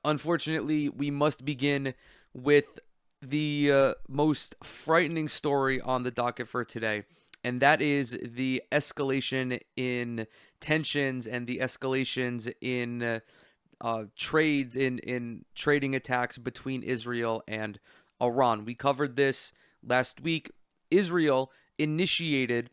Unfortunately, we must begin with the most frightening story on the docket for today, and that is the escalation in tensions and the escalations in trades in trading attacks between Israel and Iran. We covered this last week. Israel initiated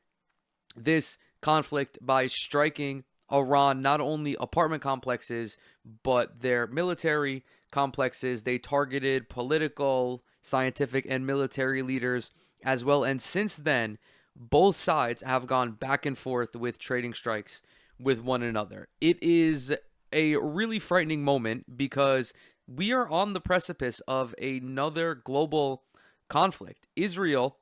this conflict by striking Iran not only apartment complexes but their military complexes. They targeted political, scientific, and military leaders as well. And since then, both sides have gone back and forth with trading strikes with one another. It is a really frightening moment because we are on the precipice of another global conflict. Israel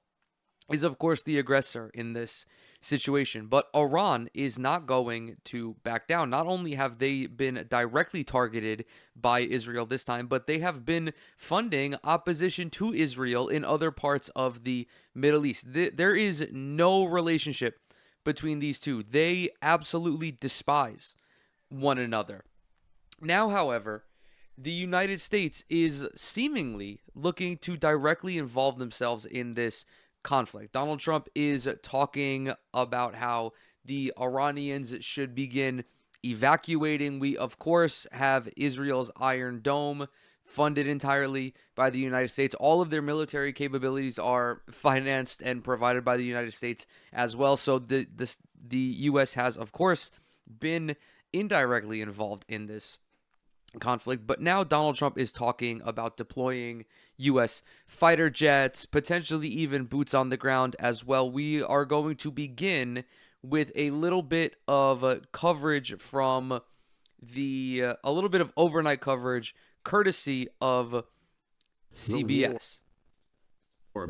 is, of course, the aggressor in this situation. But Iran is not going to back down. Not only have they been directly targeted by Israel this time, but they have been funding opposition to Israel in other parts of the Middle East. There is no relationship between these two. They absolutely despise one another. Now, however, the United States is seemingly looking to directly involve themselves in this conflict. Donald Trump is talking about how the Iranians should begin evacuating. We, of course, have Israel's Iron Dome funded entirely by the United States. All of their military capabilities are financed and provided by the United States as well. So the U.S. has, of course, been indirectly involved in this conflict. But now Donald Trump is talking about deploying U.S. fighter jets, potentially even boots on the ground as well. We are going to begin with a little bit of coverage from a little bit of overnight coverage courtesy of CBS.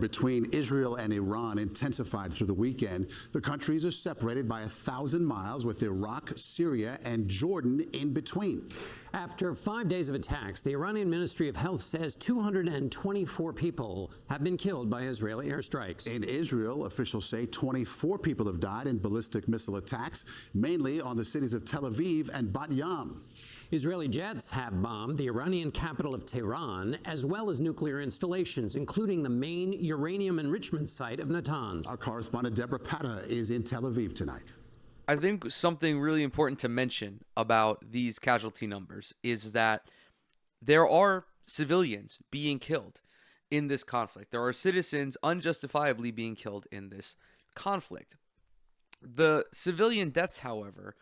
Between Israel and Iran intensified through the weekend. The countries are separated by 1,000 miles, with Iraq, Syria, and Jordan in between. After 5 days of attacks, the Iranian Ministry of Health says 224 people have been killed by Israeli airstrikes. In Israel, officials say 24 people have died in ballistic missile attacks, mainly on the cities of Tel Aviv and Bat Yam. Israeli jets have bombed the Iranian capital of Tehran, as well as nuclear installations, including the main uranium enrichment site of Natanz. Our correspondent Deborah Patta is in Tel Aviv tonight. I think something really important to mention about these casualty numbers is that there are civilians being killed in this conflict. There are citizens unjustifiably being killed in this conflict. The civilian deaths, however,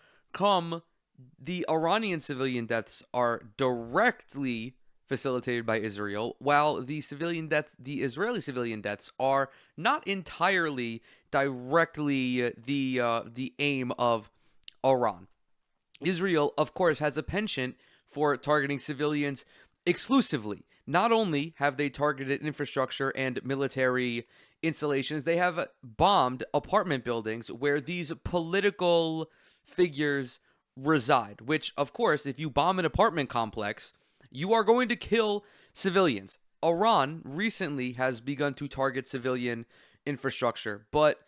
the Iranian civilian deaths are directly facilitated by Israel, while the Israeli civilian deaths are not entirely directly the aim of Iran. Israel, of course, has a penchant for targeting civilians exclusively. Not only have they targeted infrastructure and military installations, they have bombed apartment buildings where these political figures reside, which, of course, if you bomb an apartment complex, you are going to kill civilians. Iran recently has begun to target civilian infrastructure, but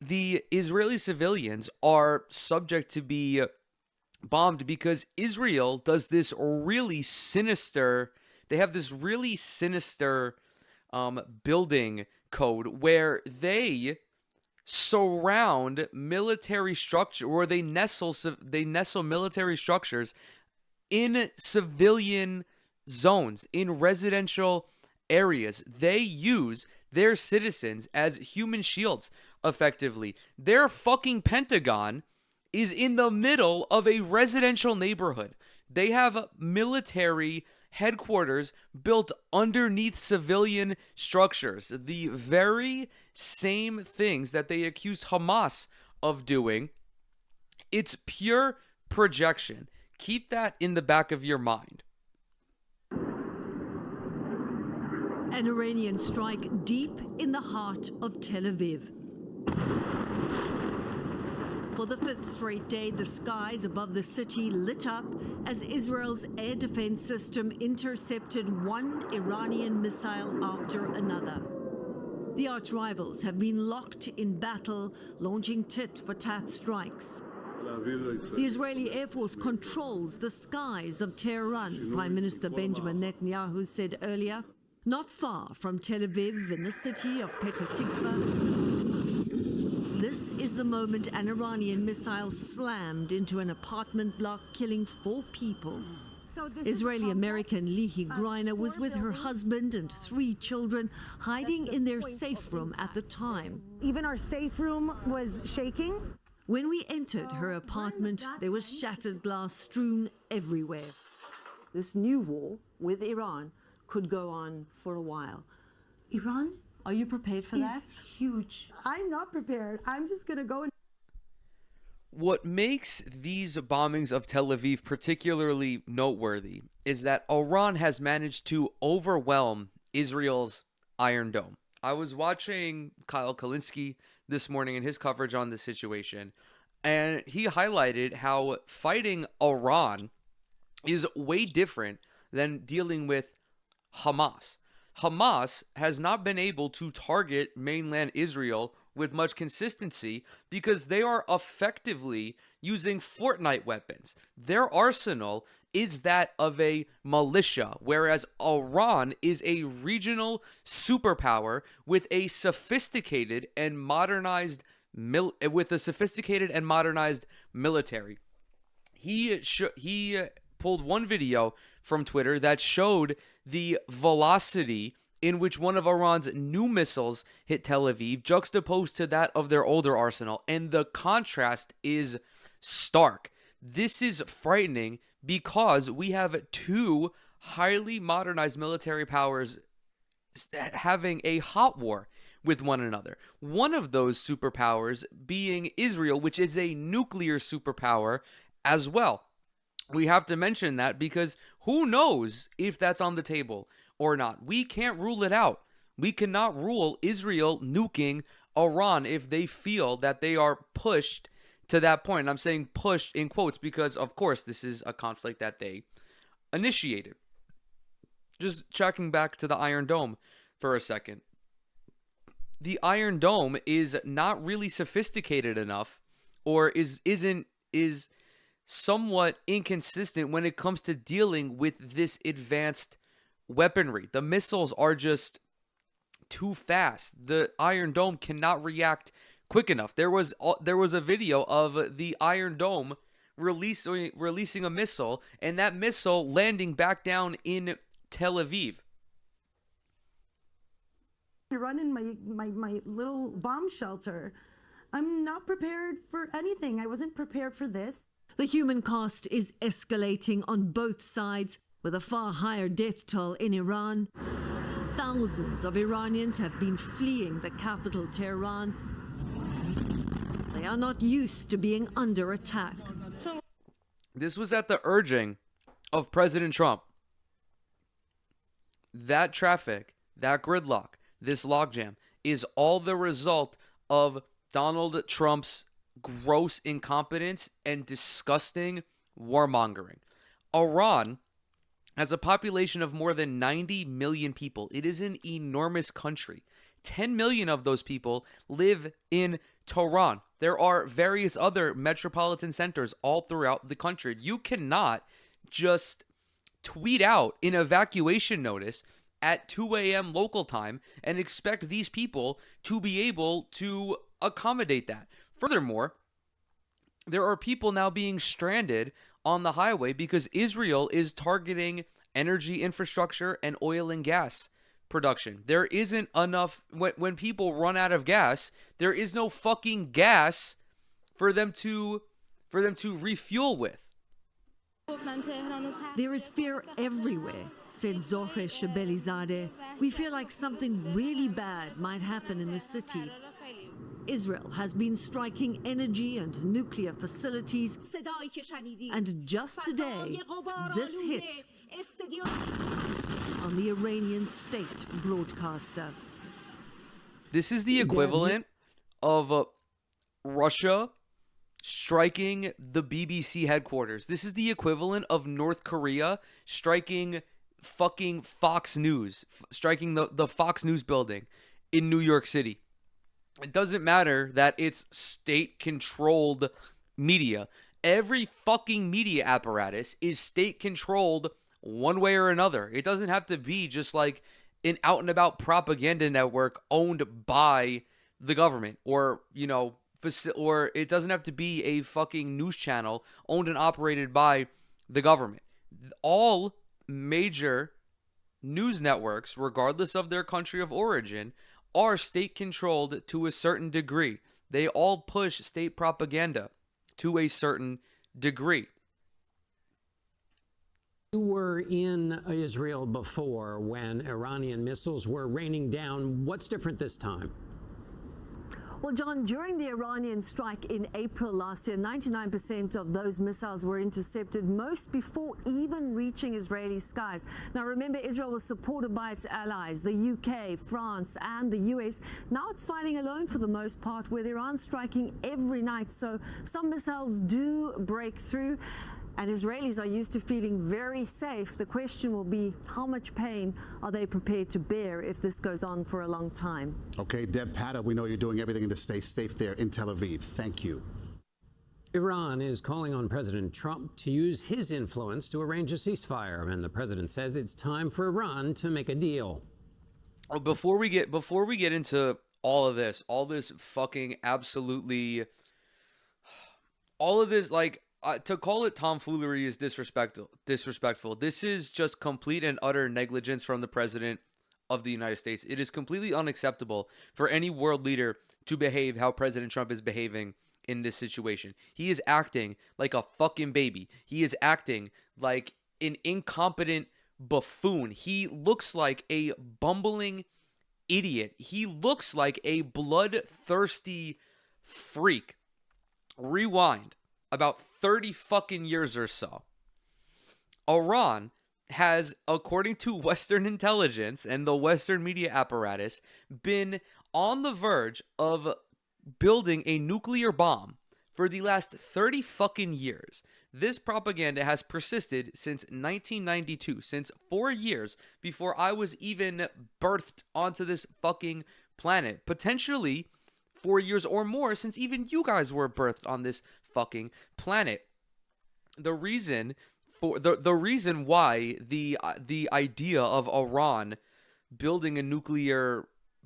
the Israeli civilians are subject to be bombed because Israel does this really sinister, they have this really sinister building code where they surround military structure, or they nestle military structures in civilian zones, in residential areas. They use their citizens as human shields, effectively. Their fucking Pentagon is in the middle of a residential neighborhood. They have military headquarters built underneath civilian structures. The very same things that they accused Hamas of doing. It's pure projection. Keep that in the back of your mind. An Iranian strike deep in the heart of Tel Aviv. For the fifth straight day, the skies above the city lit up as Israel's air defense system intercepted one Iranian missile after another. The arch rivals have been locked in battle, launching tit-for-tat strikes. The Israeli Air Force controls the skies of Tehran, Prime Minister Benjamin Netanyahu said earlier. Not far from Tel Aviv, in the city of Petah Tikva, this is the moment an Iranian missile slammed into an apartment block, killing 4 people. Israeli-American Lihi Greiner was with her husband and 3 children, hiding in their safe room at the time. Even our safe room was shaking. When we entered her apartment, there was shattered glass strewn everywhere. This new war with Iran could go on for a while. Iran Are you prepared for that? is huge. I'm not prepared. I'm just going to go and What makes these bombings of Tel Aviv particularly noteworthy is that Iran has managed to overwhelm Israel's Iron Dome. I was watching Kyle Kalinske this morning in his coverage on the situation, and he highlighted how fighting Iran is way different than dealing with Hamas. Hamas has not been able to target mainland Israel with much consistency because they are effectively using Fortnite weapons. Their arsenal is that of a militia, whereas Iran is a regional superpower with a sophisticated and modernized military. He pulled one video from Twitter that showed the velocity in which one of Iran's new missiles hit Tel Aviv, juxtaposed to that of their older arsenal, and the contrast is stark. This is frightening because we have 2 highly modernized military powers having a hot war with one another. One of those superpowers being Israel, which is a nuclear superpower as well. We have to mention that because who knows if that's on the table or not. We can't rule it out. We cannot rule Israel nuking Iran if they feel that they are pushed to that point. And I'm saying pushed in quotes because, of course, this is a conflict that they initiated. Just tracking back to the Iron Dome for a second. The Iron Dome is not really sophisticated enough, or is somewhat inconsistent when it comes to dealing with this advanced weaponry. The missiles are just too fast. The Iron Dome cannot react quick enough. There was a video of the Iron Dome releasing a missile, and that missile landing back down in Tel Aviv. I run in my little bomb shelter. I'm not prepared for anything. I wasn't prepared for this. The human cost is escalating on both sides, with a far higher death toll in Iran. Thousands of Iranians have been fleeing the capital, Tehran. They are not used to being under attack. This was at the urging of President Trump. That traffic, that gridlock, this logjam is all the result of Donald Trump's gross incompetence and disgusting warmongering. Iran has a population of more than 90 million people. It is an enormous country. 10 million of those people live in Tehran. There are various other metropolitan centers all throughout the country. You cannot just tweet out an evacuation notice at 2 a.m. local time and expect these people to be able to accommodate that. Furthermore, there are people now being stranded on the highway because Israel is targeting energy infrastructure and oil and gas production. There isn't enough, when people run out of gas, there is no fucking gas for them to refuel with. There is fear everywhere, said Zohre Shebelizadeh. We feel like something really bad might happen in the city. Israel has been striking energy and nuclear facilities, and just today, this hit on the Iranian state broadcaster. This is the equivalent of Russia striking the BBC headquarters. This is the equivalent of North Korea striking fucking Fox News, striking the Fox News building in New York City. It doesn't matter that it's state-controlled media. Every fucking media apparatus is state controlled one way or another. It doesn't have to be just like an out and about propaganda network owned by the government, or, you know, or it doesn't have to be a fucking news channel owned and operated by the government. All major news networks, regardless of their country of origin, are state controlled to a certain degree. They all push state propaganda to a certain degree. You were in Israel before when Iranian missiles were raining down. What's different this time? Well, John, during the Iranian strike in April last year, 99% of those missiles were intercepted, most before even reaching Israeli skies. Now, remember, Israel was supported by its allies, the UK, France, and the US. Now it's fighting alone for the most part, with Iran striking every night. So some missiles do break through, and Israelis are used to feeling very safe. The question will be, how much pain are they prepared to bear if this goes on for a long time? Okay, Deb Patta, we know you're doing everything to stay safe there in Tel Aviv. Thank you. Iran is calling on President Trump to use his influence to arrange a ceasefire, and the president says it's time for Iran to make a deal. Before we get into all of this fucking absolutely, all of this, like, to call it tomfoolery is disrespectful. This is just complete and utter negligence from the president of the United States. It is completely unacceptable for any world leader to behave how President Trump is behaving in this situation. He is acting like a fucking baby. He is acting like an incompetent buffoon. He looks like a bumbling idiot. He looks like a bloodthirsty freak. Rewind about 30 fucking years or so. Iran has, according to Western intelligence and the Western media apparatus, been on the verge of building a nuclear bomb for the last 30 fucking years. This propaganda has persisted since 1992, since 4 years before I was even birthed onto this fucking planet. Potentially 4 years or more since even you guys were birthed on this fucking planet. The reason for the reason why the idea of Iran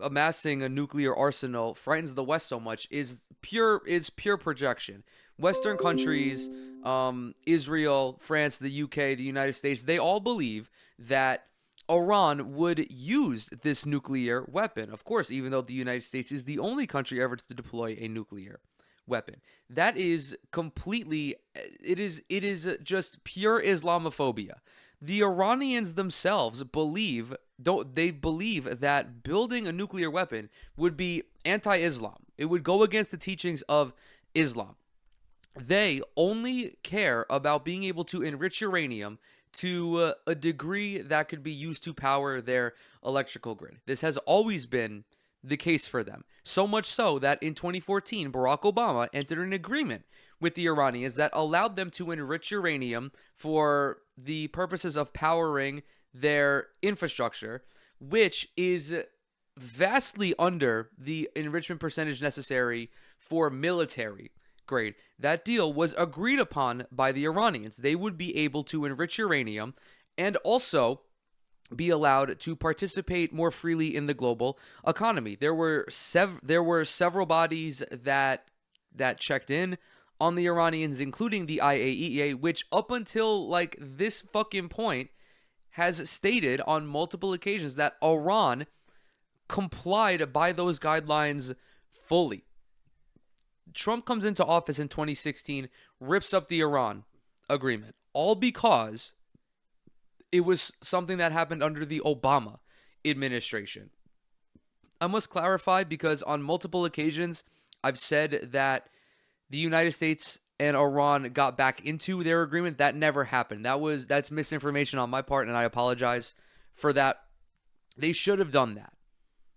amassing a nuclear arsenal frightens the West so much is pure projection. Western countries, Israel, France, the UK, the United States, they all believe that Iran would use this nuclear weapon. Of course, even though the United States is the only country ever to deploy a nuclear weapon. That is completely, it is just pure Islamophobia. The Iranians themselves believe that building a nuclear weapon would be anti-Islam. It would go against the teachings of Islam. They only care about being able to enrich uranium to a degree that could be used to power their electrical grid. This has always been the case for them. So much so that in 2014, Barack Obama entered an agreement with the Iranians that allowed them to enrich uranium for the purposes of powering their infrastructure, which is vastly under the enrichment percentage necessary for military grade. That deal was agreed upon by the Iranians. They would be able to enrich uranium and also be allowed to participate more freely in the global economy. There were several bodies that checked in on the Iranians, including the IAEA, which up until like this fucking point has stated on multiple occasions that Iran complied by those guidelines fully. Trump comes into office in 2016, rips up the Iran agreement, all because it was something that happened under the Obama administration. I must clarify, because on multiple occasions I've said that the United States and Iran got back into their agreement. That never happened. That's misinformation on my part, and I apologize for that. They should have done that.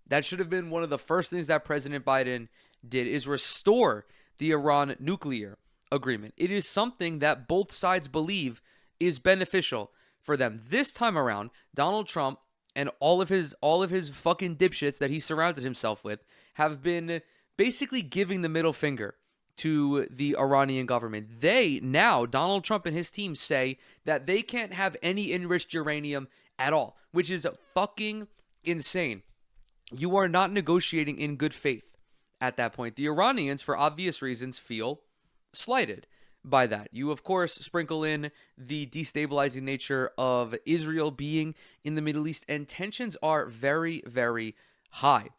That should have been one of the first things that President Biden did, is restore the Iran nuclear agreement. It is something that both sides believe is beneficial for them. This time around, Donald Trump and all of his fucking dipshits that he surrounded himself with have been basically giving the middle finger to the Iranian government. They now, Donald Trump and his team, say that they can't have any enriched uranium at all, which is fucking insane. You are not negotiating in good faith at that point. The Iranians, for obvious reasons, feel slighted by that. You, of course, sprinkle in the destabilizing nature of Israel being in the Middle East, and tensions are very, very high.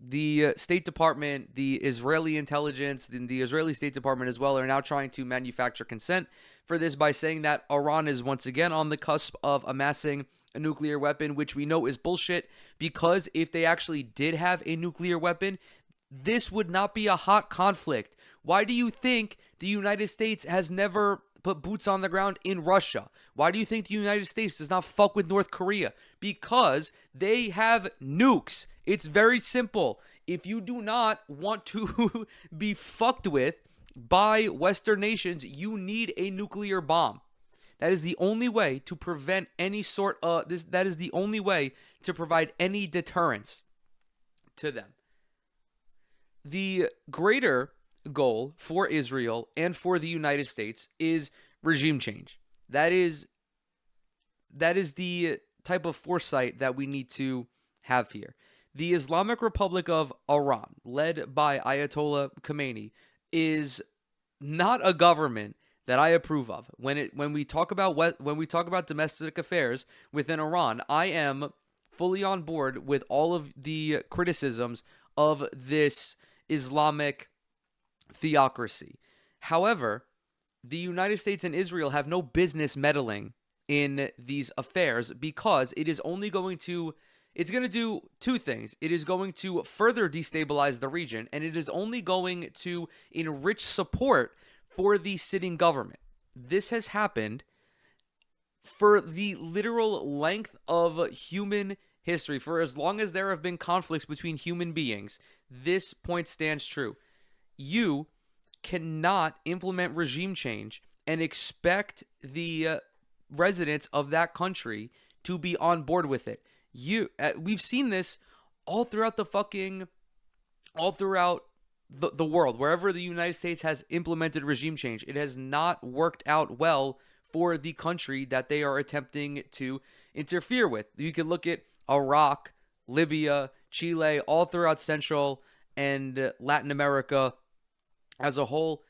The State Department, the Israeli intelligence, the Israeli State Department as well, are now trying to manufacture consent for this by saying that Iran is once again on the cusp of amassing a nuclear weapon, which we know is bullshit, because if they actually did have a nuclear weapon, this would not be a hot conflict. Why do you think the United States has never put boots on the ground in Russia? Why do you think the United States does not fuck with North Korea? Because they have nukes. It's very simple. If you do not want to be fucked with by Western nations, you need a nuclear bomb. That is the only way to prevent any sort of this. That is the only way to provide any deterrence to them. The greater goal for Israel and for the United States is regime change. That is the type of foresight that we need to have here. The Islamic Republic of Iran, led by Ayatollah Khamenei, is not a government that I approve of. When we talk about domestic affairs within Iran, I am fully on board with all of the criticisms of this Islamic theocracy. However, the United States and Israel have no business meddling in these affairs, because it's going to do two things. It is going to further destabilize the region, and it is only going to enrich support for the sitting government. This has happened for the literal length of human history. For as long as there have been conflicts between human beings, this point stands true. You cannot implement regime change and expect the residents of that country to be on board with it. We've seen this all throughout the world. Wherever the United States has implemented regime change, it has not worked out well for the country that they are attempting to interfere with. You can look at Iraq, Libya, Chile, all throughout Central and Latin America as a whole.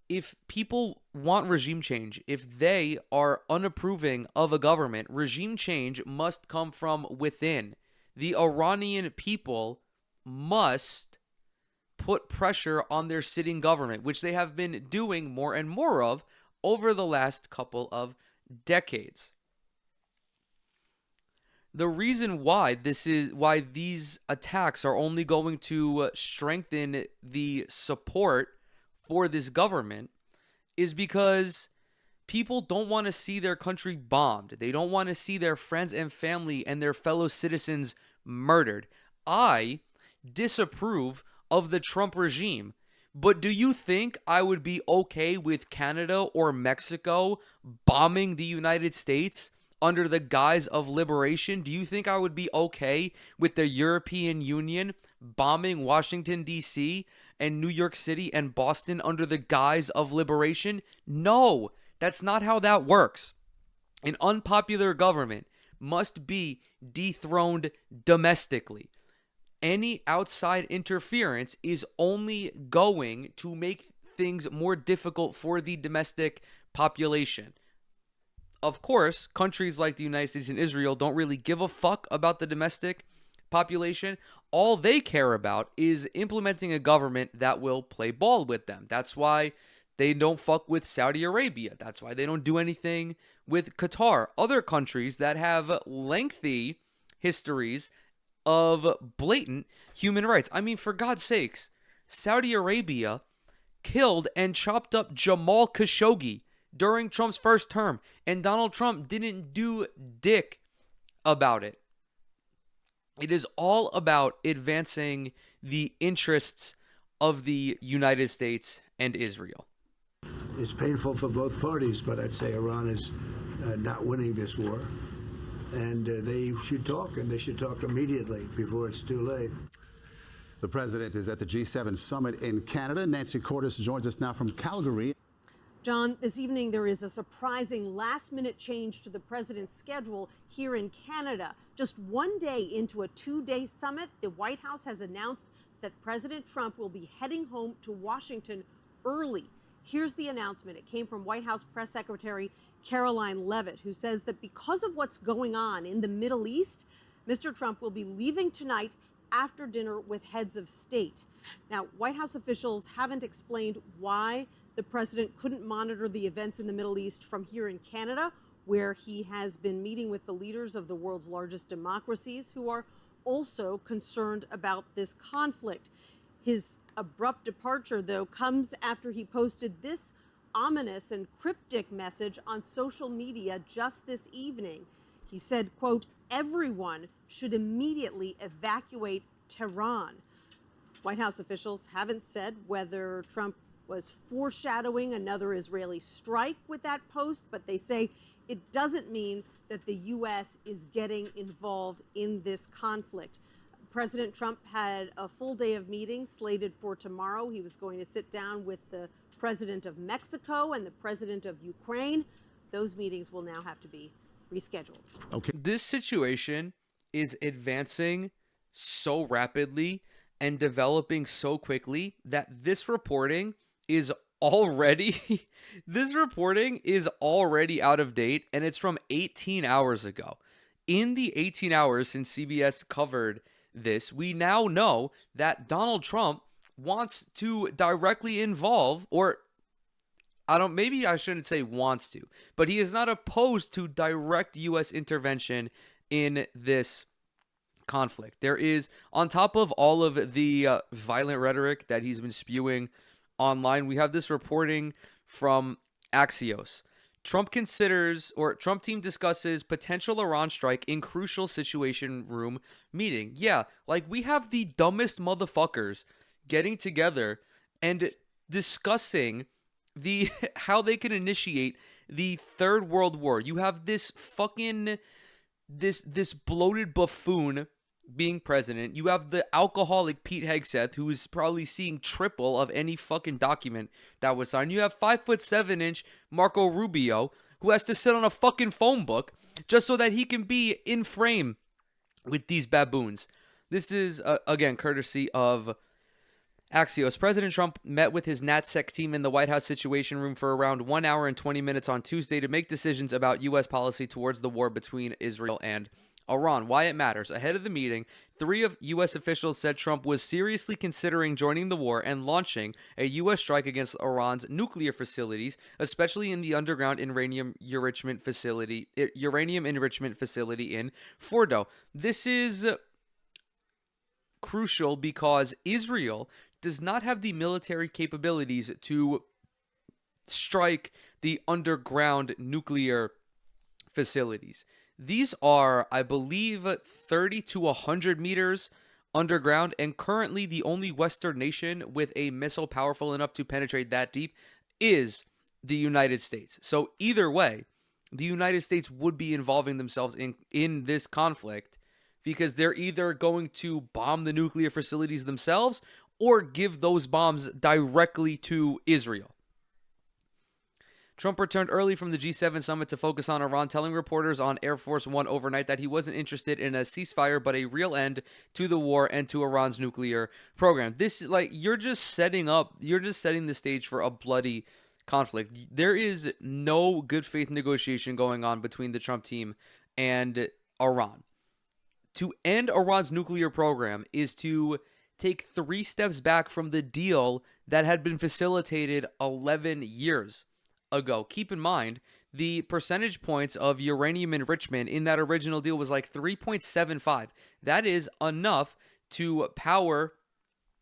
If people want regime change, if they are unapproving of a government, regime change must come from within. The Iranian people must put pressure on their sitting government, which they have been doing more and more of over the last couple of decades. The reason why these attacks are only going to strengthen the support for this government is because people don't want to see their country bombed. They don't want to see their friends and family and their fellow citizens murdered. I disapprove of the Trump regime, but do you think I would be okay with Canada or Mexico bombing the United States under the guise of liberation? Do you think I would be okay with the European Union bombing Washington, D.C. and New York City and Boston under the guise of liberation? No, that's not how that works. An unpopular government must be dethroned domestically. Any outside interference is only going to make things more difficult for the domestic population. Of course, countries like the United States and Israel don't really give a fuck about the domestic population. All they care about is implementing a government that will play ball with them. That's why they don't fuck with Saudi Arabia. That's why they don't do anything with Qatar. Other countries that have lengthy histories of blatant human rights. I mean, for God's sakes, Saudi Arabia killed and chopped up Jamal Khashoggi during Trump's first term, and Donald Trump didn't do dick about it. It is all about advancing the interests of the United States and Israel. It's painful for both parties, but I'd say Iran is not winning this war. And they should talk, and they should talk immediately before it's too late. The president is at the G7 summit in Canada. Nancy Cordes joins us now from Calgary. John, this evening there is a surprising last-minute change to the president's schedule here in Canada. Just one day into a two-day summit, the White House has announced that President Trump will be heading home to Washington early. Here's the announcement. It came from White House Press Secretary Caroline Leavitt, who says that because of what's going on in the Middle East, Mr. Trump will be leaving tonight after dinner with heads of state. Now, White House officials haven't explained why the president couldn't monitor the events in the Middle East from here in Canada, where he has been meeting with the leaders of the world's largest democracies who are also concerned about this conflict. His abrupt departure, though, comes after he posted this ominous and cryptic message on social media just this evening. He said, quote, "Everyone should immediately evacuate Tehran." White House officials haven't said whether Trump was foreshadowing another Israeli strike with that post, but they say it doesn't mean that the U.S. is getting involved in this conflict. President Trump had a full day of meetings slated for tomorrow. He was going to sit down with the president of Mexico and the president of Ukraine. Those meetings will now have to be rescheduled. Okay. This situation is advancing so rapidly and developing so quickly that this reporting is already out of date, and it's from 18 hours ago. In the 18 hours since CBS covered this, we now know that Donald Trump wants to directly involve, or maybe I shouldn't say wants to, but he is not opposed to direct U.S. intervention in this conflict. There is, on top of all of the violent rhetoric that he's been spewing online, we have this reporting from Axios. Trump team discusses potential Iran strike in crucial situation room meeting. Yeah, like we have the dumbest motherfuckers getting together and discussing how they can initiate the third world war. You have this fucking this bloated buffoon being president. You have the alcoholic Pete Hegseth, who is probably seeing triple of any fucking document that was signed. You have 5'7" Marco Rubio, who has to sit on a fucking phone book just so that he can be in frame with these baboons. This is, again, courtesy of Axios. President Trump met with his NatSec team in the White House Situation Room for around 1 hour and 20 minutes on Tuesday to make decisions about U.S. policy towards the war between Israel and Iran. Why it matters. Ahead of the meeting, 3 of U.S. officials said Trump was seriously considering joining the war and launching a U.S. strike against Iran's nuclear facilities, especially in the underground uranium enrichment facility in Fordo. This is crucial because Israel does not have the military capabilities to strike the underground nuclear facilities. These are, I believe, 30 to 100 meters underground, and currently the only Western nation with a missile powerful enough to penetrate that deep is the United States. So either way, the United States would be involving themselves in this conflict because they're either going to bomb the nuclear facilities themselves or give those bombs directly to Israel. Trump returned early from the G7 summit to focus on Iran, telling reporters on Air Force One overnight that he wasn't interested in a ceasefire, but a real end to the war and to Iran's nuclear program. This, you're just setting the stage for a bloody conflict. There is no good faith negotiation going on between the Trump team and Iran. To end Iran's nuclear program is to take 3 steps back from the deal that had been facilitated 11 years ago. Keep in mind, the percentage points of uranium enrichment in that original deal was like 3.75. That is enough to power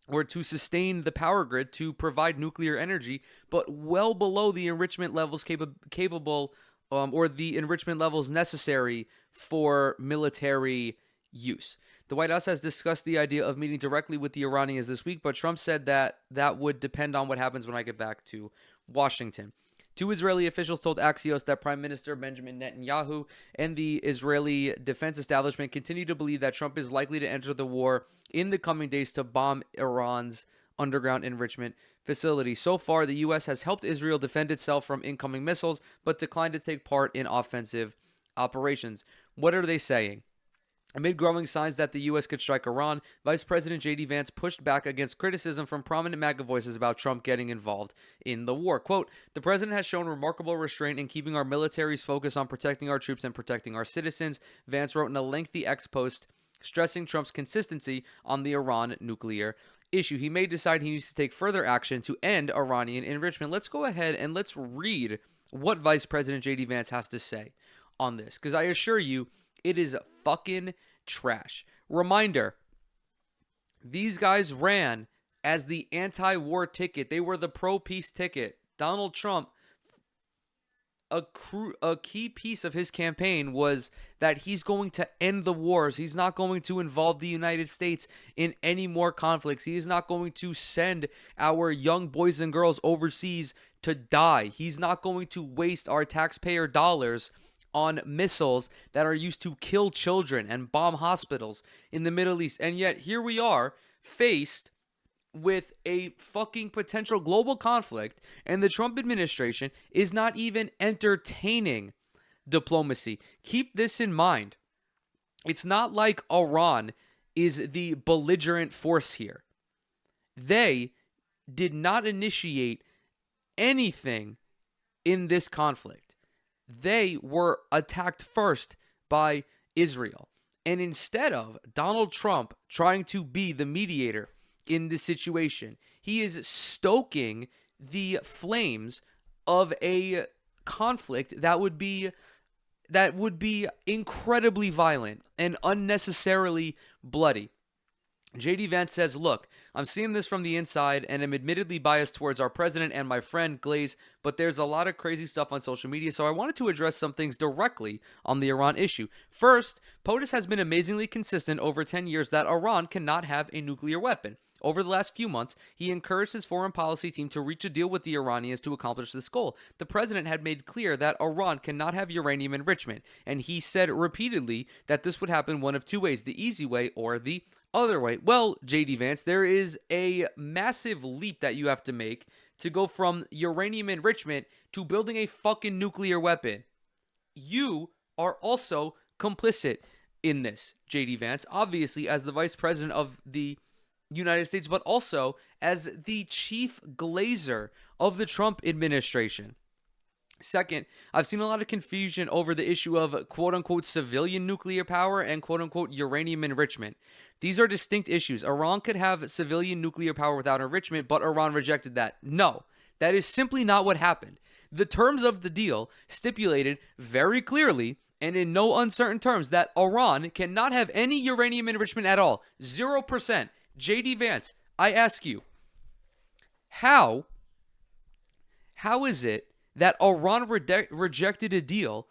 or to sustain the power grid to provide nuclear energy, but well below the enrichment levels capable or the enrichment levels necessary for military use. The White House has discussed the idea of meeting directly with the Iranians this week, but Trump said that would depend on what happens when I get back to Washington. Two Israeli officials told Axios that Prime Minister Benjamin Netanyahu and the Israeli defense establishment continue to believe that Trump is likely to enter the war in the coming days to bomb Iran's underground enrichment facility. So far, the U.S. has helped Israel defend itself from incoming missiles, but declined to take part in offensive operations. What are they saying? Amid growing signs that the U.S. could strike Iran, Vice President J.D. Vance pushed back against criticism from prominent MAGA voices about Trump getting involved in the war. Quote, "The president has shown remarkable restraint in keeping our military's focus on protecting our troops and protecting our citizens," Vance wrote in a lengthy ex-post, stressing Trump's consistency on the Iran nuclear issue. He may decide he needs to take further action to end Iranian enrichment. Let's go ahead and let's read what Vice President J.D. Vance has to say on this, because I assure you, it is fucking trash. Reminder, these guys ran as the anti-war ticket. They were the pro-peace ticket. Donald Trump, a key piece of his campaign was that he's going to end the wars. He's not going to involve the United States in any more conflicts. He is not going to send our young boys and girls overseas to die. He's not going to waste our taxpayer dollars on missiles that are used to kill children and bomb hospitals in the Middle East. And yet here we are faced with a fucking potential global conflict, and the Trump administration is not even entertaining diplomacy. Keep this in mind. It's not like Iran is the belligerent force here. They did not initiate anything in this conflict. They were attacked first by Israel. And instead of Donald Trump trying to be the mediator in this situation, he is stoking the flames of a conflict that would be incredibly violent and unnecessarily bloody. J.D. Vance says, "Look, I'm seeing this from the inside and am admittedly biased towards our president and my friend Glaze, but there's a lot of crazy stuff on social media, so I wanted to address some things directly on the Iran issue. First, POTUS has been amazingly consistent over 10 years that Iran cannot have a nuclear weapon. Over the last few months, he encouraged his foreign policy team to reach a deal with the Iranians to accomplish this goal. The president had made clear that Iran cannot have uranium enrichment, and he said repeatedly that this would happen one of two ways, the easy way or the other way." Well, J.D. Vance, there is a massive leap that you have to make to go from uranium enrichment to building a fucking nuclear weapon. You are also complicit in this, J.D. Vance, obviously as the vice president of the United States, but also as the chief glazer of the Trump administration. Second, I've seen a lot of confusion over the issue of quote-unquote civilian nuclear power and quote-unquote uranium enrichment. These are distinct issues. Iran could have civilian nuclear power without enrichment, but Iran rejected that. No, that is simply not what happened. The terms of the deal stipulated very clearly and in no uncertain terms that Iran cannot have any uranium enrichment at all. 0%. J.D. Vance, I ask you, how is it that Iran rejected a deal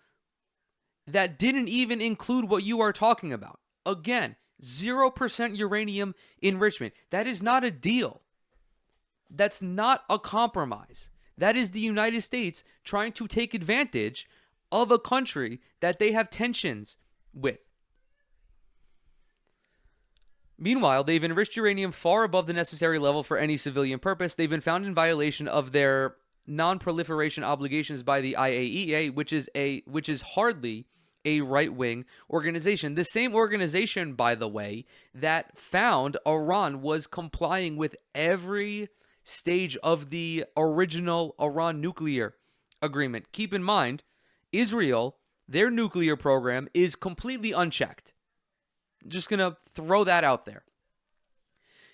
that didn't even include what you are talking about? Again, 0% uranium enrichment. That is not a deal. That's not a compromise. That is the United States trying to take advantage of a country that they have tensions with. Meanwhile, they've enriched uranium far above the necessary level for any civilian purpose. They've been found in violation of their non-proliferation obligations by the IAEA, which is hardly a right-wing organization. The same organization, by the way, that found Iran was complying with every stage of the original Iran nuclear agreement. Keep in mind, Israel, their nuclear program is completely unchecked. Just going to throw that out there.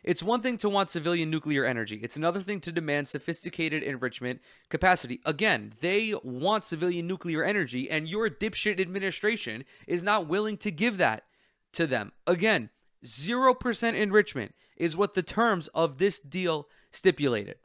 It's one thing to want civilian nuclear energy. It's another thing to demand sophisticated enrichment capacity. Again, they want civilian nuclear energy, and your dipshit administration is not willing to give that to them. Again, 0% enrichment is what the terms of this deal stipulated.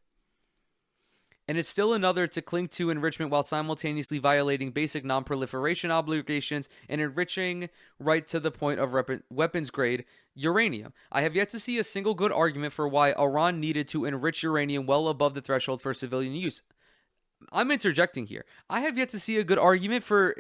And it's still another to cling to enrichment while simultaneously violating basic non-proliferation obligations and enriching right to the point of weapons-grade uranium. I have yet to see a single good argument for why Iran needed to enrich uranium well above the threshold for civilian use. I'm interjecting here. I have yet to see a good argument for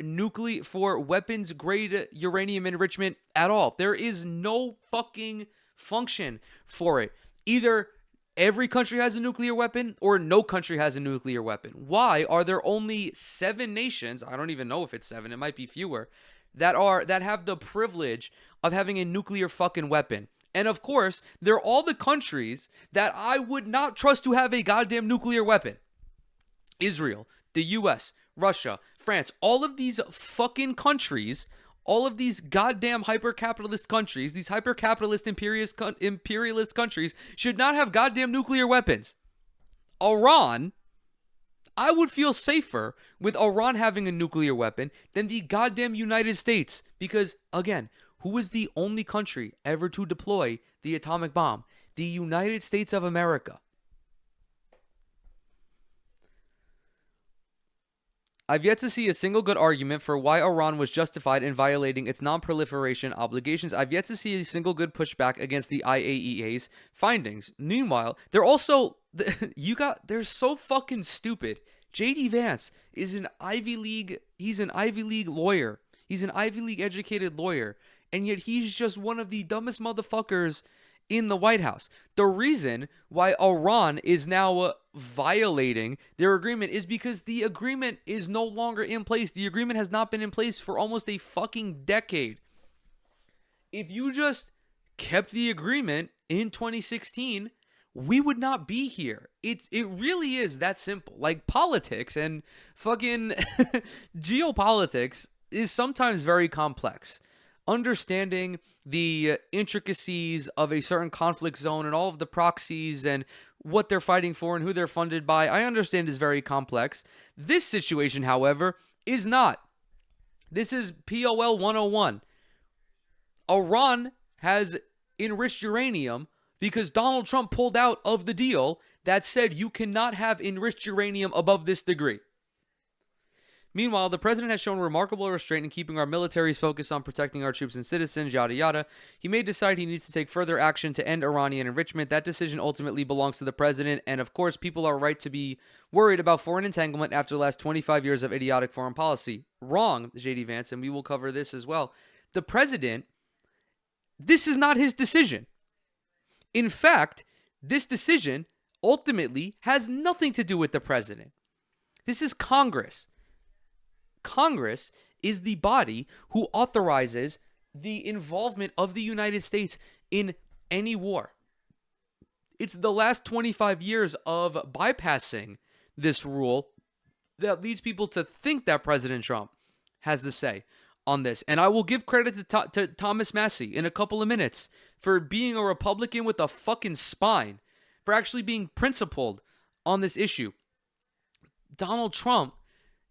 weapons grade uranium enrichment at all. There is no fucking function for it. Either every country has a nuclear weapon or no country has a nuclear weapon. Why are there only 7 nations? I don't even know if it's 7. It might be fewer that have the privilege of having a nuclear fucking weapon. And of course, they're all the countries that I would not trust to have a goddamn nuclear weapon. Israel, the US, Russia, France, all of these fucking countries, all of these goddamn hyper-capitalist countries, these hyper-capitalist imperialist countries should not have goddamn nuclear weapons. Iran, I would feel safer with Iran having a nuclear weapon than the goddamn United States. Because, again, who is the only country ever to deploy the atomic bomb? The United States of America. I've yet to see a single good argument for why Iran was justified in violating its non-proliferation obligations. I've yet to see a single good pushback against the IAEA's findings. Meanwhile, they're so fucking stupid. JD Vance is an Ivy League lawyer. He's an Ivy League educated lawyer, and yet he's just one of the dumbest motherfuckers in the White House. The reason why Iran is now violating their agreement is because the agreement is no longer in place. The agreement has not been in place for almost a fucking decade. If you just kept the agreement in 2016, we would not be here. It really is that simple. Like, politics and fucking geopolitics is sometimes very complex. Understanding the intricacies of a certain conflict zone and all of the proxies and what they're fighting for and who they're funded by, I understand is very complex. This situation, however, is not. This is POL 101. Iran has enriched uranium because Donald Trump pulled out of the deal that said you cannot have enriched uranium above this degree. Meanwhile, the president has shown remarkable restraint in keeping our military's focus on protecting our troops and citizens, yada yada. He may decide he needs to take further action to end Iranian enrichment. That decision ultimately belongs to the president, and of course, people are right to be worried about foreign entanglement after the last 25 years of idiotic foreign policy. Wrong, JD Vance, and we will cover this as well. The president, this is not his decision. In fact, this decision ultimately has nothing to do with the president. This is Congress. Congress is the body who authorizes the involvement of the United States in any war. It's the last 25 years of bypassing this rule that leads people to think that President Trump has the say on this. And I will give credit to Thomas Massie in a couple of minutes for being a Republican with a fucking spine, for actually being principled on this issue. Donald Trump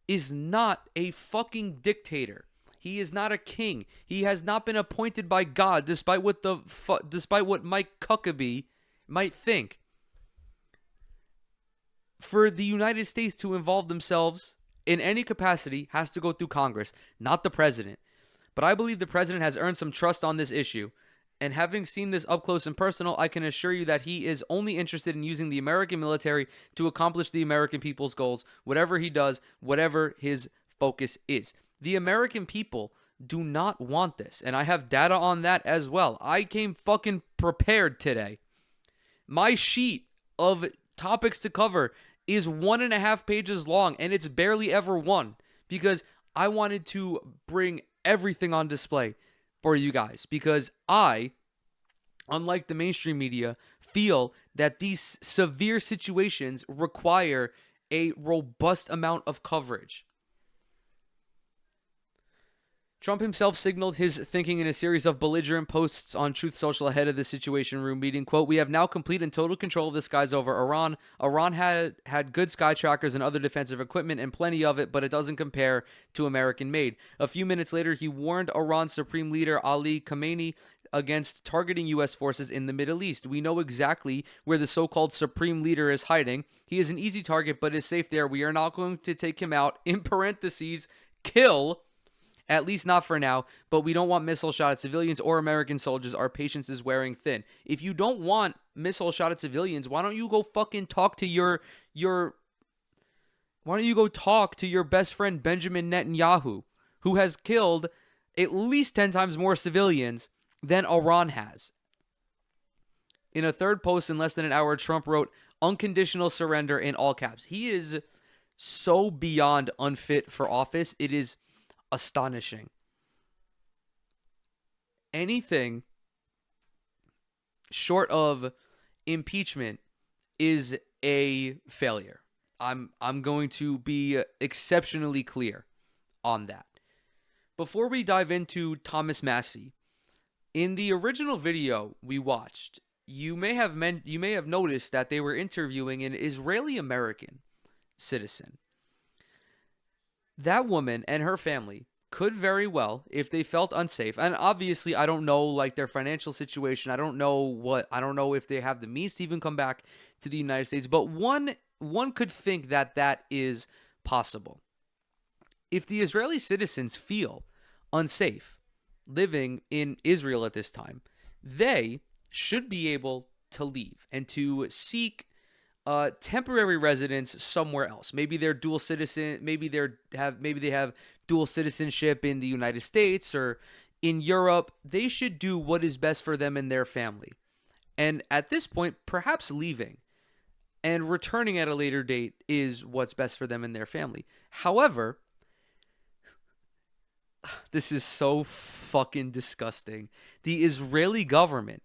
is not a fucking dictator. He is not a king. He has not been appointed by God, despite what Mike Huckabee might think. For the United States to involve themselves in any capacity has to go through Congress, not the president. But I believe the president has earned some trust on this issue. And having seen this up close and personal, I can assure you that he is only interested in using the American military to accomplish the American people's goals, whatever he does, whatever his focus is. The American people do not want this, and I have data on that as well. I came fucking prepared today. My sheet of topics to cover is 1.5 pages long, and it's barely ever one, because I wanted to bring everything on display for you guys, because I, unlike the mainstream media, feel that these severe situations require a robust amount of coverage. Trump himself signaled his thinking in a series of belligerent posts on Truth Social ahead of the Situation Room meeting. Quote, "We have now complete and total control of the skies over Iran. Iran had good sky trackers and other defensive equipment and plenty of it, but it doesn't compare to American-made." A few minutes later, he warned Iran's Supreme Leader Ali Khamenei against targeting U.S. forces in the Middle East. "We know exactly where the so-called Supreme Leader is hiding. He is an easy target, but is safe there. We are not going to take him out, in parentheses, kill, at least not for now, but we don't want missile shot at civilians or American soldiers. Our patience is wearing thin." If you don't want missile shot at civilians, why don't you go fucking talk to your Why don't you go talk to your best friend Benjamin Netanyahu, who has killed at least 10 times more civilians than Iran has? In a third post in less than an hour, Trump wrote, "Unconditional surrender" in all caps. He is so beyond unfit for office. It is astonishing. Anything short of impeachment is a failure. I'm going to be exceptionally clear on that. Before we dive into Thomas Massie, in the original video we watched, you may have noticed that they were interviewing an Israeli American citizen. That woman and her family could very well, if they felt unsafe, and obviously I don't know like their financial situation, I don't know if they have the means to even come back to the United States, but one could think that that is possible. If the Israeli citizens feel unsafe living in Israel at this time, they should be able to leave and to seek temporary residence somewhere else. Maybe they're dual citizen. Maybe they have dual citizenship in the United States or in Europe. They should do what is best for them and their family. And at this point, perhaps leaving and returning at a later date is what's best for them and their family. However, this is so fucking disgusting. The Israeli government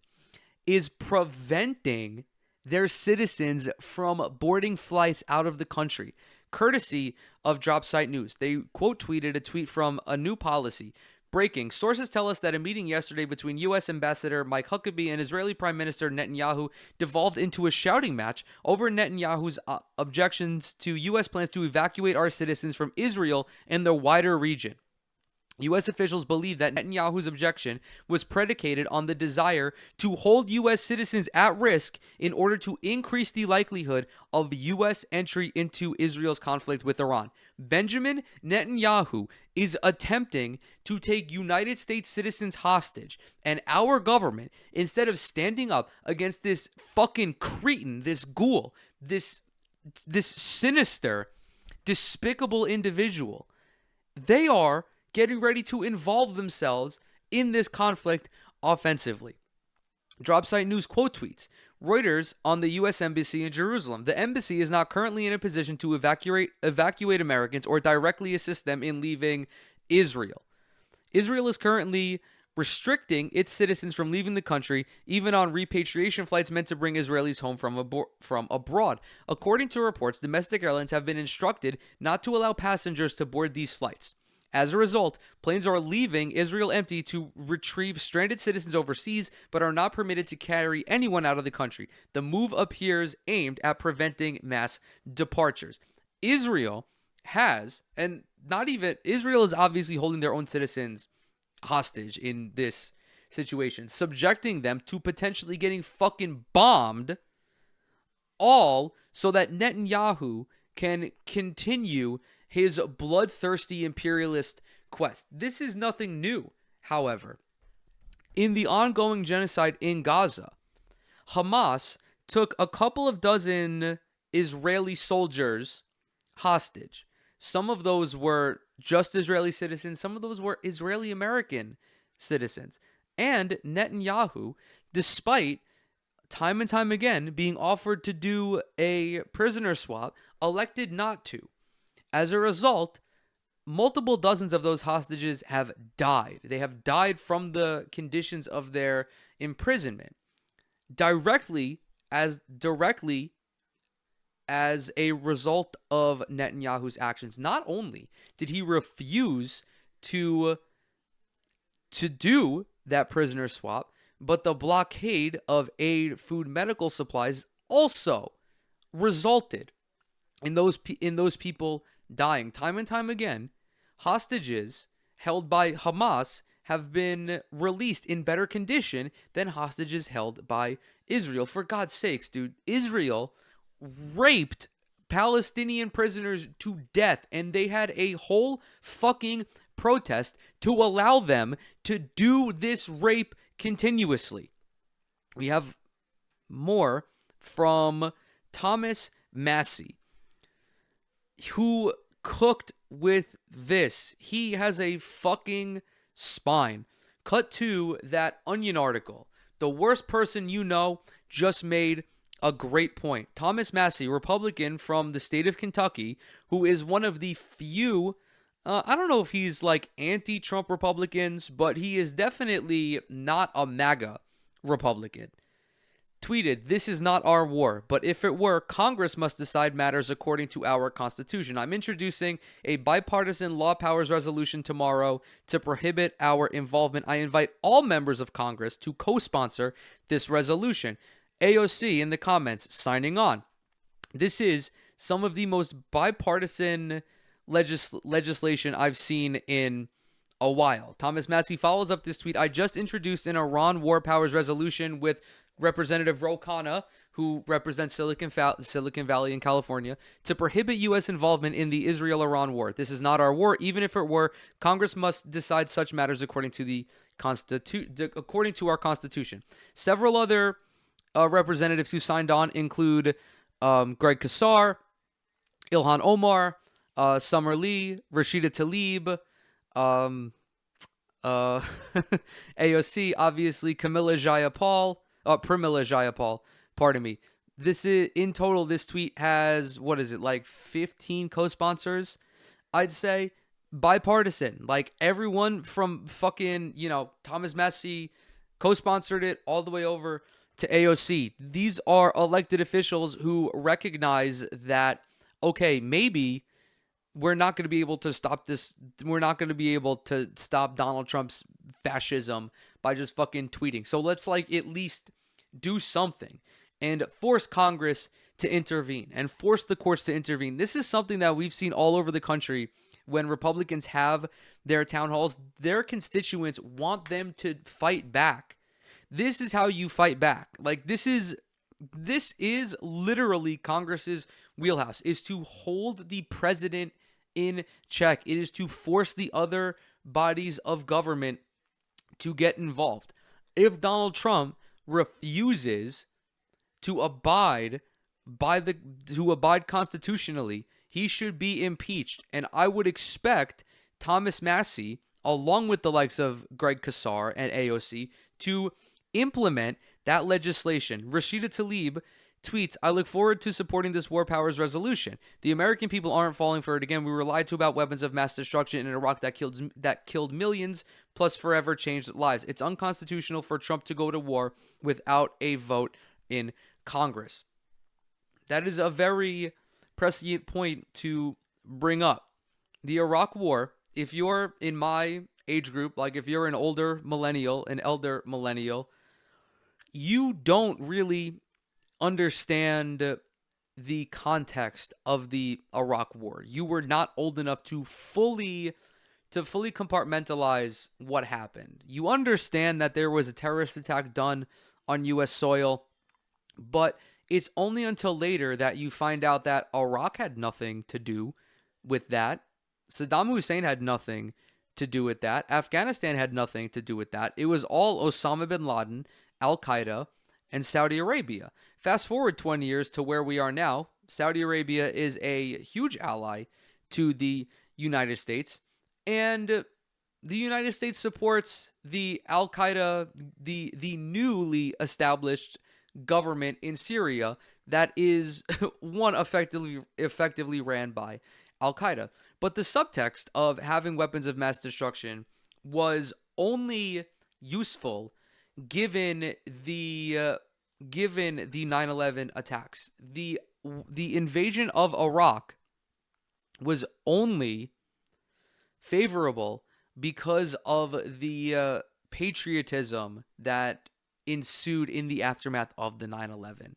is preventing their citizens from boarding flights out of the country, courtesy of Dropsite News. They quote tweeted a tweet from a new policy. Breaking. Sources tell us that a meeting yesterday between U.S. Ambassador Mike Huckabee and Israeli Prime Minister Netanyahu devolved into a shouting match over Netanyahu's objections to U.S. plans to evacuate our citizens from Israel and the wider region. U.S. officials believe that Netanyahu's objection was predicated on the desire to hold U.S. citizens at risk in order to increase the likelihood of U.S. entry into Israel's conflict with Iran. Benjamin Netanyahu is attempting to take United States citizens hostage, and our government, instead of standing up against this fucking cretin, this ghoul, this sinister, despicable individual, they are getting ready to involve themselves in this conflict offensively. Dropsite News quote tweets, Reuters on the U.S. Embassy in Jerusalem. The embassy is not currently in a position to evacuate Americans or directly assist them in leaving Israel. Israel is currently restricting its citizens from leaving the country, even on repatriation flights meant to bring Israelis home from abroad. According to reports, domestic airlines have been instructed not to allow passengers to board these flights. As a result, planes are leaving Israel empty to retrieve stranded citizens overseas, but are not permitted to carry anyone out of the country. The move appears aimed at preventing mass departures. Israel is obviously holding their own citizens hostage in this situation, subjecting them to potentially getting fucking bombed, all so that Netanyahu can continue his bloodthirsty imperialist quest. This is nothing new, however. In the ongoing genocide in Gaza, Hamas took a couple of dozen Israeli soldiers hostage. Some of those were just Israeli citizens, some of those were Israeli American citizens. And Netanyahu, despite time and time again being offered to do a prisoner swap, elected not to. As a result, multiple dozens of those hostages have died. They have died from the conditions of their imprisonment, directly as a result of Netanyahu's actions. Not only did he refuse to do that prisoner swap, but the blockade of aid, food, medical supplies also resulted in those people dying. Time and time again, hostages held by Hamas have been released in better condition than hostages held by Israel. For God's sakes, dude, Israel raped Palestinian prisoners to death, and they had a whole fucking protest to allow them to do this rape continuously. We have more from Thomas Massie. who cooked with this. He has a fucking spine. Cut to that Onion article. The worst person you know just made a great point. Thomas Massie, Republican from the state of Kentucky, who is one of the few, I don't know if he's like anti-Trump Republicans, but he is definitely not a MAGA Republican, tweeted, "This is not our war, but if it were, Congress must decide matters according to our Constitution. I'm introducing a bipartisan law powers resolution tomorrow to prohibit our involvement. I invite all members of Congress to co-sponsor this resolution." AOC in the comments, signing on. This is some of the most bipartisan legislation I've seen in a while. Thomas Massie follows up this tweet. "I just introduced an Iran war powers resolution with Representative Ro Khanna, who represents Silicon Valley in California, to prohibit U.S. involvement in the Israel-Iran war. This is not our war. Even if it were, Congress must decide such matters according to our Constitution." Several other representatives who signed on include Greg Kassar, Ilhan Omar, Summer Lee, Rashida Tlaib, AOC, obviously, Pramila Jayapal, pardon me. This is, in total, this tweet has, what is it, like 15 co-sponsors, I'd say. Bipartisan. Like, everyone from fucking, Thomas Massie co-sponsored it all the way over to AOC. These are elected officials who recognize that, okay, maybe we're not going to be able to stop this. We're not going to be able to stop Donald Trump's fascism by just fucking tweeting. So let's at least do something and force Congress to intervene and force the courts to intervene. This is something that we've seen all over the country when Republicans have their town halls. Their constituents want them to fight back. This is how you fight back. This is literally Congress's wheelhouse, is to hold the president in check. It is to force the other bodies of government to get involved. If Donald Trump refuses to abide constitutionally, he should be impeached. And I would expect Thomas Massie, along with the likes of Greg Kassar and AOC, to implement that legislation. Rashida Tlaib tweets, "I look forward to supporting this war powers resolution. The American people aren't falling for it again. We were lied to about weapons of mass destruction in Iraq that killed millions, plus forever changed lives. It's unconstitutional for Trump to go to war without a vote in Congress." That is a very prescient point to bring up. The Iraq War, if you're in my age group, if you're an elder millennial, you don't really understand the context of the Iraq War. You were not old enough to fully compartmentalize what happened. You understand that there was a terrorist attack done on U.S. soil, but it's only until later that you find out that Iraq had nothing to do with that. Saddam Hussein had nothing to do with that. Afghanistan had nothing to do with that. It was all Osama bin Laden, Al-Qaeda, and Saudi Arabia. Fast forward 20 years to where we are now. Saudi Arabia is a huge ally to the United States, and the United States supports the Al-Qaeda, the newly established government in Syria that is effectively ran by Al-Qaeda. But the subtext of having weapons of mass destruction was only useful given the 9/11 attacks. The invasion of Iraq was only favorable because of the patriotism that ensued in the aftermath of the 9/11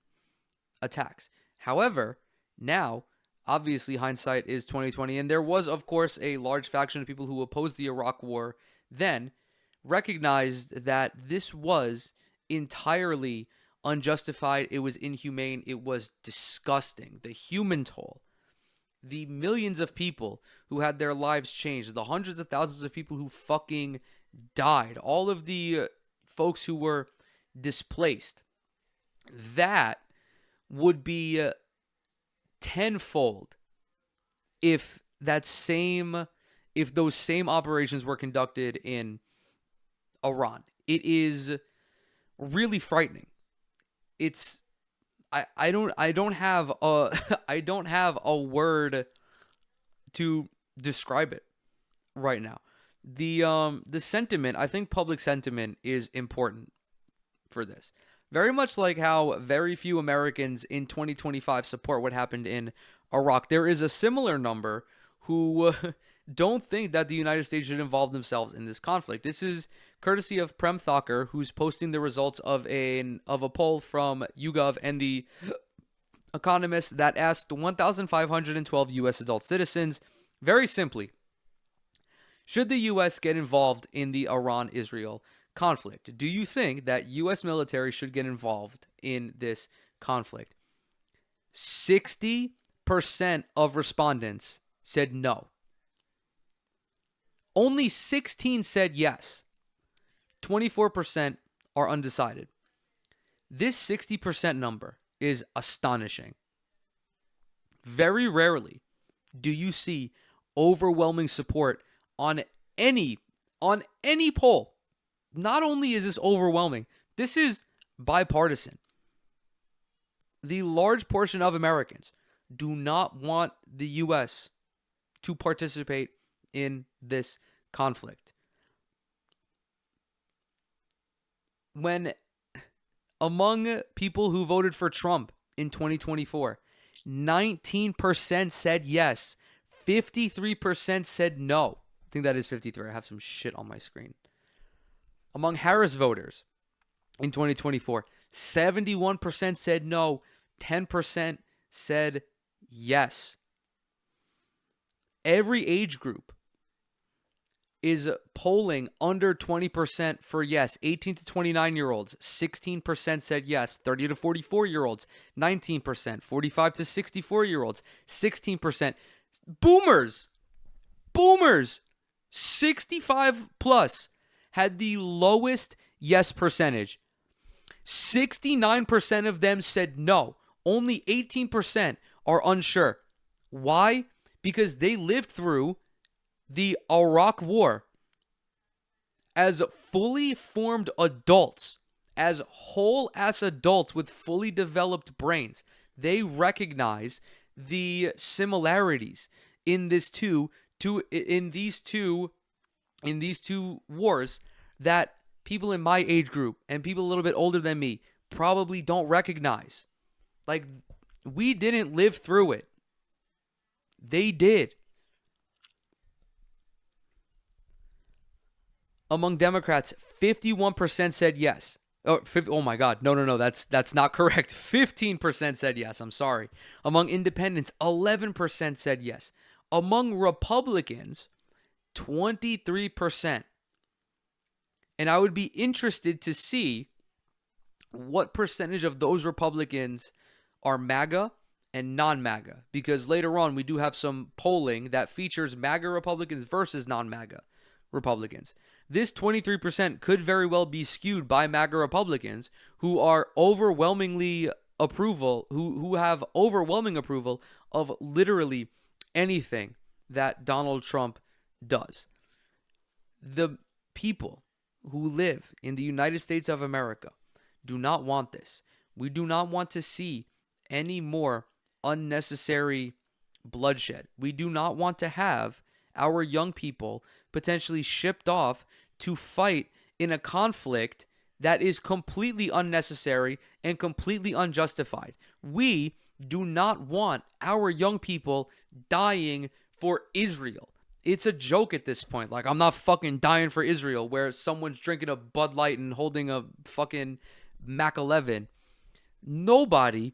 attacks. However, now, obviously, hindsight is 2020, and there was, of course, a large faction of people who opposed the Iraq War then, recognized that this was entirely unjustified. It was inhumane. It was disgusting. The human toll, the millions of people who had their lives changed, the hundreds of thousands of people who fucking died, all of the folks who were displaced, that would be tenfold if those same operations were conducted in Iran. It is really frightening. I don't have a I don't have a word to describe it right now. The sentiment, I think public sentiment is important for this. Very much like how very few Americans in 2025 support what happened in Iraq. There is a similar number who don't think that the United States should involve themselves in this conflict. This is courtesy of Prem Thakur, who's posting the results of a poll from YouGov and The Economist that asked 1,512 U.S. adult citizens, very simply, should the U.S. get involved in the Iran-Israel conflict? Do you think that U.S. military should get involved in this conflict? 60% of respondents said no. Only 16 said yes. 24% are undecided. This 60% number is astonishing. Very rarely do you see overwhelming support on any poll. Not only is this overwhelming, this is bipartisan. The large portion of Americans do not want the U.S. to participate in this conflict. When among people who voted for Trump in 2024, 19% said yes, 53% said no. I think that is 53. I have some shit on my screen. Among Harris voters in 2024, 71% said no, 10% said yes. Every age group is polling under 20% for yes. 18 to 29-year-olds, 16% said yes. 30 to 44-year-olds, 19%. 45 to 64-year-olds, 16%. Boomers, 65 plus, had the lowest yes percentage. 69% of them said no. Only 18% are unsure. Why? Because they lived through the Iraq War as fully formed adults, as whole-ass adults with fully developed brains. They recognize the similarities in these two wars that people in my age group and people a little bit older than me probably don't recognize. Like, we didn't live through it. They did. Among Democrats, 51% said yes. Oh my God. No. That's not correct. 15% said yes. I'm sorry. Among independents, 11% said yes. Among Republicans, 23%. And I would be interested to see what percentage of those Republicans are MAGA and non-MAGA. Because later on, we do have some polling that features MAGA Republicans versus non-MAGA Republicans. This 23% could very well be skewed by MAGA Republicans who are overwhelmingly who have overwhelming approval of literally anything that Donald Trump does. The people who live in the United States of America do not want this. We do not want to see any more unnecessary bloodshed. We do not want to have our young people potentially shipped off to fight in a conflict that is completely unnecessary and completely unjustified. We do not want our young people dying for Israel. It's a joke at this point. Like, I'm not fucking dying for Israel, where someone's drinking a Bud Light and holding a fucking Mac 11. Nobody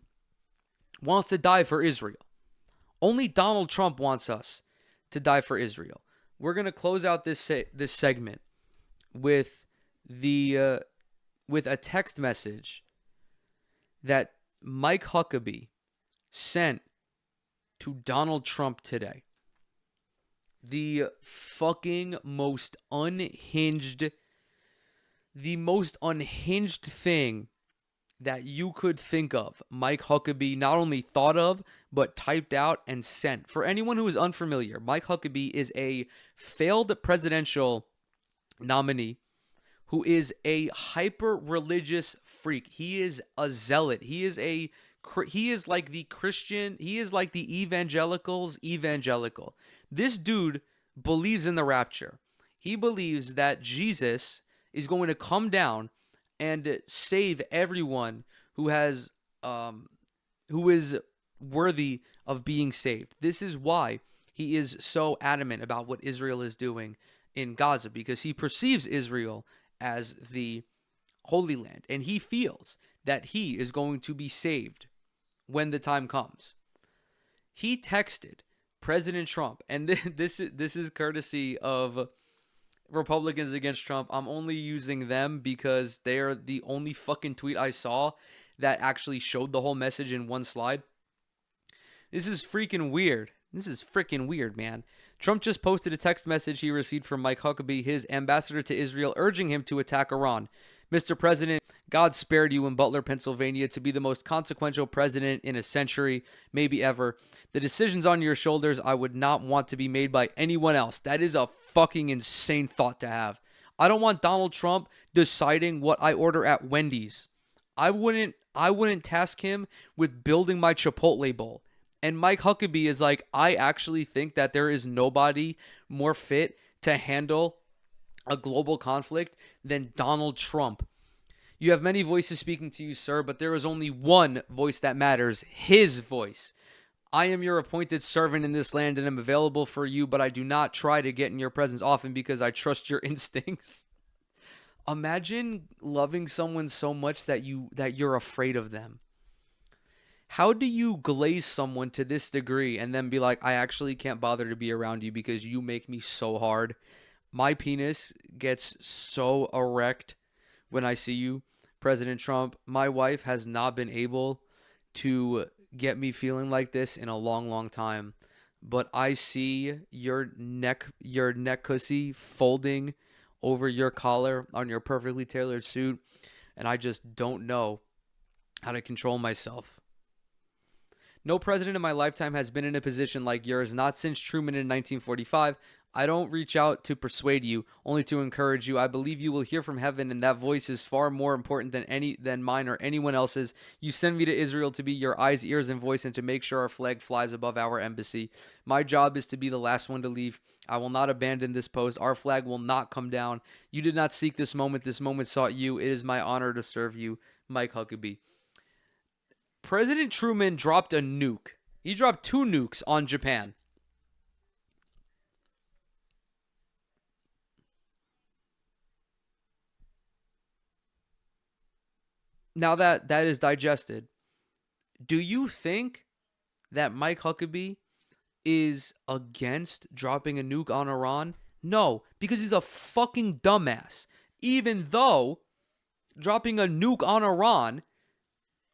wants to die for Israel. Only Donald Trump wants us to die for Israel. We're going to close out this segment with a text message that Mike Huckabee sent to Donald Trump today. The most unhinged thing that you could think of, Mike Huckabee not only thought of, but typed out and sent. For anyone who is unfamiliar, Mike Huckabee is a failed presidential nominee who is a hyper-religious freak. He is a zealot. He is like the Christian, he is like the evangelicals' evangelical. This dude believes in the rapture. He believes that Jesus is going to come down and save everyone who is worthy of being saved. This is why he is so adamant about what Israel is doing in Gaza, because he perceives Israel as the Holy Land, and he feels that he is going to be saved when the time comes. He texted President Trump, and this is courtesy of Republicans Against Trump. I'm only using them because they're the only fucking tweet I saw that actually showed the whole message in one slide. This is freaking weird. This is freaking weird, man. Trump just posted a text message he received from Mike Huckabee, his ambassador to Israel, urging him to attack Iran. Mr. President, God spared you in Butler, Pennsylvania to be the most consequential president in a century, maybe ever. The decisions on your shoulders I would not want to be made by anyone else. That is a fucking insane thought to have. I don't want Donald Trump deciding what I order at Wendy's. I wouldn't task him with building my Chipotle bowl. And Mike Huckabee is like, I actually think that there is nobody more fit to handle a global conflict than Donald Trump. You have many voices speaking to you, sir, but there is only one voice that matters, his voice. I am your appointed servant in this land and am available for you, but I do not try to get in your presence often because I trust your instincts. Imagine loving someone so much that you're afraid of them. How do you glaze someone to this degree and then be like, I actually can't bother to be around you because you make me so hard? My penis gets so erect when I see you, President Trump. My wife has not been able to get me feeling like this in a long, long time. But I see your neck pussy folding over your collar on your perfectly tailored suit, and I just don't know how to control myself. No president in my lifetime has been in a position like yours, not since Truman in 1945. I don't reach out to persuade you, only to encourage you. I believe you will hear from heaven, and that voice is far more important than mine or anyone else's. You send me to Israel to be your eyes, ears, and voice, and to make sure our flag flies above our embassy. My job is to be the last one to leave. I will not abandon this post. Our flag will not come down. You did not seek this moment. This moment sought you. It is my honor to serve you, Mike Huckabee. President Truman dropped a nuke. He dropped 2 nukes on Japan. Now that is digested, do you think that Mike Huckabee is against dropping a nuke on Iran? No, because he's a fucking dumbass. Even though dropping a nuke on Iran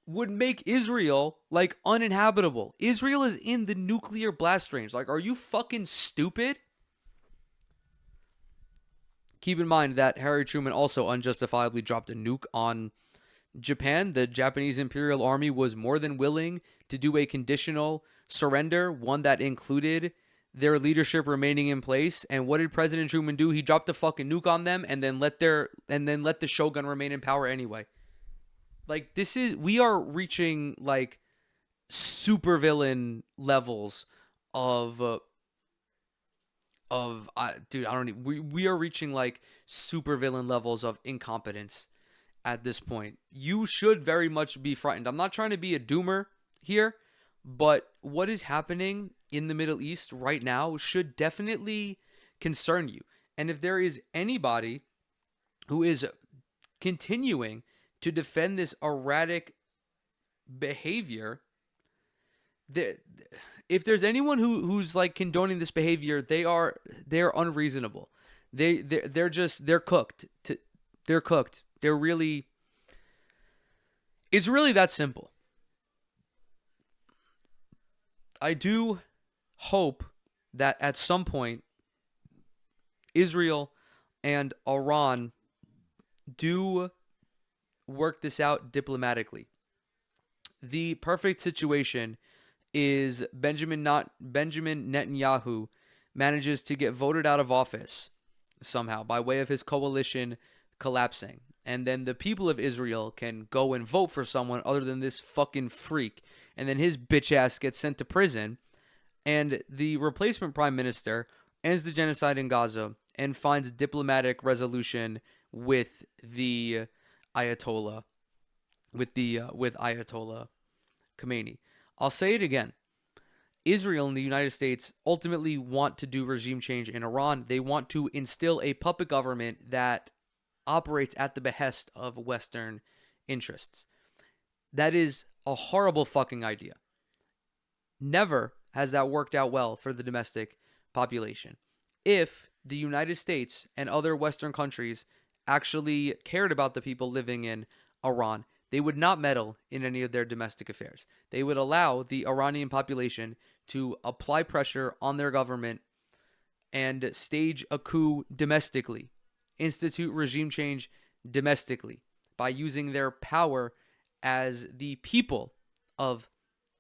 would make Israel, like, uninhabitable. Israel is in the nuclear blast range. Like, are you fucking stupid? Keep in mind that Harry Truman also unjustifiably dropped a nuke on Japan. The Japanese Imperial Army was more than willing to do a conditional surrender, one that included their leadership remaining in place. And what did President Truman do? He dropped a fucking nuke on them and then let the shogun remain in power anyway. Like, we are reaching like supervillain levels of we are reaching like supervillain levels of incompetence at this point. You should very much be frightened. I'm not trying to be a doomer here, but what is happening in the Middle East right now should definitely concern you. And if there is anybody who is continuing to defend this erratic behavior, if there's anyone who's like condoning this behavior, they're unreasonable. They're cooked. They're cooked. It's really that simple. I do hope that at some point Israel and Iran do work this out diplomatically. The perfect situation is Benjamin Netanyahu manages to get voted out of office somehow by way of his coalition collapsing. And then the people of Israel can go and vote for someone other than this fucking freak. And then his bitch ass gets sent to prison. And the replacement prime minister ends the genocide in Gaza and finds diplomatic resolution with the Ayatollah, with Ayatollah Khomeini. I'll say it again. Israel and the United States ultimately want to do regime change in Iran. They want to instill a puppet government that operates at the behest of Western interests. That is a horrible fucking idea. Never has that worked out well for the domestic population. If the United States and other Western countries actually cared about the people living in Iran, they would not meddle in any of their domestic affairs. They would allow the Iranian population to apply pressure on their government and stage a coup domestically, institute regime change domestically by using their power as the people of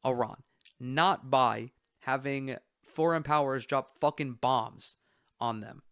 Iran, not by having foreign powers drop fucking bombs on them.